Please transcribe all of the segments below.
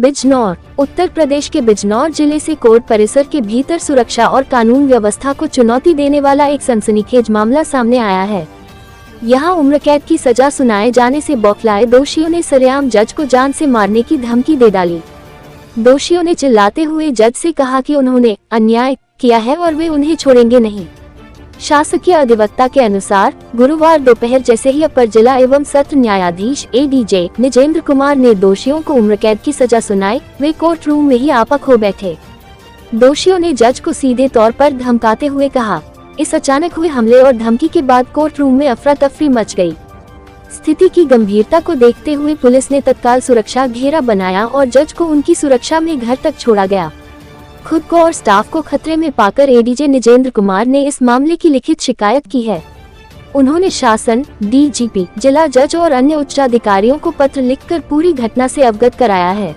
बिजनौर। उत्तर प्रदेश के बिजनौर जिले से कोर्ट परिसर के भीतर सुरक्षा और कानून व्यवस्था को चुनौती देने वाला एक सनसनीखेज मामला सामने आया है। यहाँ उम्र कैद की सजा सुनाए जाने से बौखलाए दोषियों ने सरेआम जज को जान से मारने की धमकी दे डाली। दोषियों ने चिल्लाते हुए जज से कहा कि उन्होंने अन्याय किया है और वे उन्हें छोड़ेंगे नहीं। शासकीय अधिवक्ता के अनुसार गुरुवार दोपहर जैसे ही अपर जिला एवं सत्र न्यायाधीश एडीजे निजेंद्र कुमार ने दोषियों को उम्र कैद की सजा सुनाई, वे कोर्ट रूम में ही आपक हो बैठे। दोषियों ने जज को सीधे तौर पर धमकाते हुए कहा। इस अचानक हुए हमले और धमकी के बाद कोर्ट रूम में अफरा तफरी मच गई। स्थिति की गंभीरता को देखते हुए पुलिस ने तत्काल सुरक्षा घेरा बनाया और जज को उनकी सुरक्षा में घर तक छोड़ा गया। खुद को और स्टाफ को खतरे में पाकर एडीजे निजेंद्र कुमार ने इस मामले की लिखित शिकायत की है। उन्होंने शासन, डीजीपी, जिला जज और अन्य उच्चाधिकारियों को पत्र लिखकर पूरी घटना से अवगत कराया है।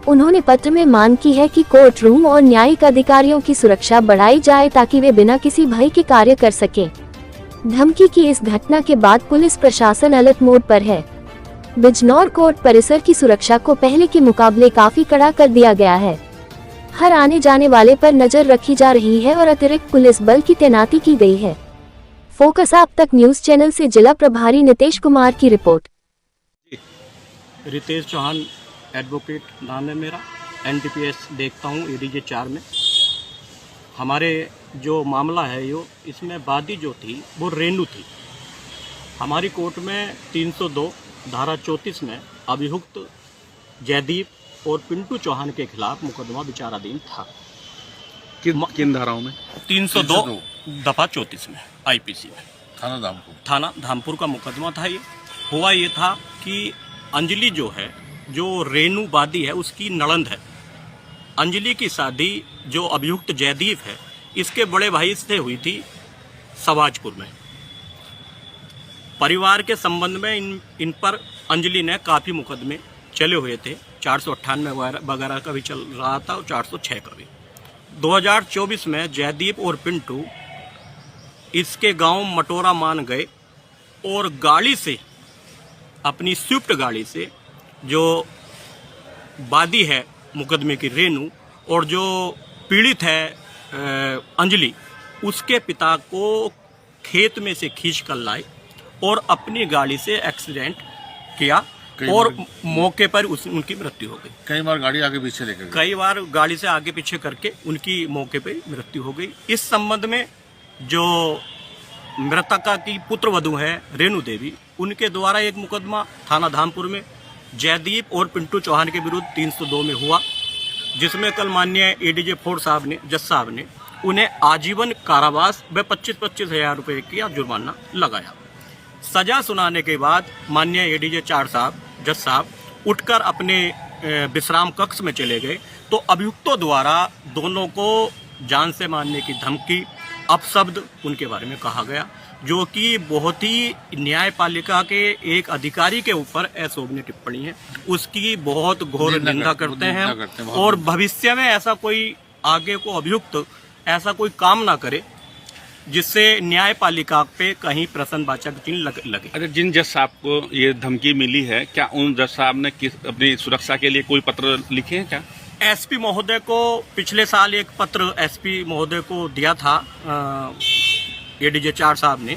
उन्होंने पत्र में मांग की है कि कोर्ट रूम और न्यायिक अधिकारियों की सुरक्षा बढ़ाई जाए ताकि वे बिना किसी भय के कार्य कर सके। धमकी की इस घटना के बाद पुलिस प्रशासन अलर्ट मोड पर है। बिजनौर कोर्ट परिसर की सुरक्षा को पहले के मुकाबले काफी कड़ा कर दिया गया है। हर आने जाने वाले पर नजर रखी जा रही है और अतिरिक्त पुलिस बल की तैनाती की गई है। फोकस आप तक न्यूज चैनल से जिला प्रभारी नितेश कुमार की रिपोर्ट। रितेश चौहान एडवोकेट नाम है मेरा, एनडीपीएस देखता हूँ एडीजे 4 में। हमारे जो मामला है इसमें वादी जो थी वो रेणु थी। हमारी कोर्ट में 302 धारा 34 में अभियुक्त जयदीप और पिंटू चौहान के खिलाफ मुकदमा विचाराधीन था। किन धाराओं में? 302 दफा 34 में आईपीसी में थाना धामपुर का मुकदमा था। ये हुआ ये था कि अंजलि जो है, जो रेणु वादी है, उसकी नड़ंद है। अंजलि की शादी जो अभियुक्त जयदीप है इसके बड़े भाई से हुई थी सवाजपुर में। परिवार के संबंध में इन पर अंजलि ने काफी मुकदमे चले हुए थे। 498 वगैरह का भी चल रहा था और 406 का भी। 2024 में जयदीप और पिंटू इसके गांव मटोरा मान गए और गाड़ी से, अपनी स्विफ्ट गाड़ी से, जो वादी है मुकदमे की रेणु और जो पीड़ित है अंजलि, उसके पिता को खेत में से खींच कर लाए और अपनी गाड़ी से एक्सीडेंट किया और मौके पर उनकी मृत्यु हो गई। कई बार गाड़ी आगे पीछे लेकर गए। कई बार गाड़ी से आगे पीछे करके उनकी मौके पर मृत्यु हो गई। इस संबंध में जो मृतका की पुत्रवधू है रेणु देवी, उनके द्वारा एक मुकदमा थाना धामपुर में जयदीप और पिंटू चौहान के विरुद्ध 302 में हुआ, जिसमें कल माननीय एडीजे 4 साहब ने, जज साहब ने, उन्हें आजीवन कारावास व 25-25 हजार रुपये का जुर्माना लगाया। सजा सुनाने के बाद माननीय एडीजे 4 साहब, जज साहब उठकर अपने विश्राम कक्ष में चले गए तो अभियुक्तों द्वारा दोनों को जान से मारने की धमकी, अपशब्द उनके बारे में कहा गया, जो कि बहुत ही न्यायपालिका के एक अधिकारी के ऊपर अशोभनीय टिप्पणी है। उसकी बहुत घोर निंदा करते हैं और भविष्य में ऐसा कोई आगे को अभियुक्त ऐसा कोई काम ना करे जिससे न्यायपालिका पे कहीं प्रश्नवाचक चिन्ह लगे। अरे, जिन जज साहब को ये धमकी मिली है, क्या उन जज साहब ने अपनी सुरक्षा के लिए कोई पत्र लिखे हैं क्या? एसपी महोदय को पिछले साल एक पत्र एसपी महोदय को दिया था एडीजे 4 साहब ने,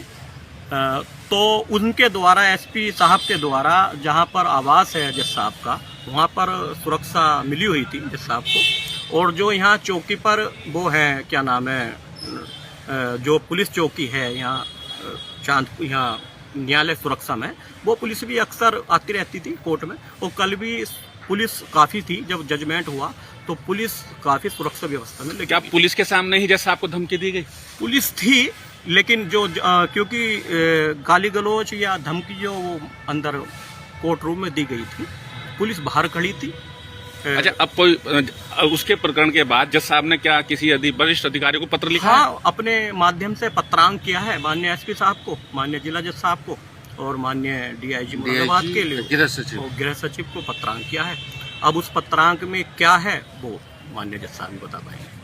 तो उनके द्वारा, एसपी साहब के द्वारा, जहां पर आवास है जज साहब का, वहां पर सुरक्षा मिली हुई थी जज साहब को। और जो यहाँ चौकी पर वो है, क्या नाम है, जो पुलिस चौकी है यहाँ यहाँ न्यायालय सुरक्षा में, वो पुलिस भी अक्सर आती रहती थी कोर्ट में। और कल भी पुलिस काफ़ी थी, जब जजमेंट हुआ तो पुलिस काफ़ी सुरक्षा व्यवस्था में। क्या पुलिस के सामने ही जज साहब को धमकी दी गई? पुलिस थी, लेकिन जो क्योंकि गाली गलौज या धमकी जो अंदर कोर्ट रूम में दी गई थी, पुलिस बाहर खड़ी थी। अच्छा, अब कोई उसके प्रकरण के बाद जज साहब ने क्या किसी वरिष्ठ अधिकारी को पत्र लिखा? हाँ, अपने माध्यम से पत्रांक किया है माननीय एसपी साहब को, माननीय जिला जज साहब को और माननीय डीआईजी मुरादाबाद के लिए गृह सचिव को पत्रांक किया है। अब उस पत्रांक में क्या है वो माननीय जज साहब बता पाएंगे।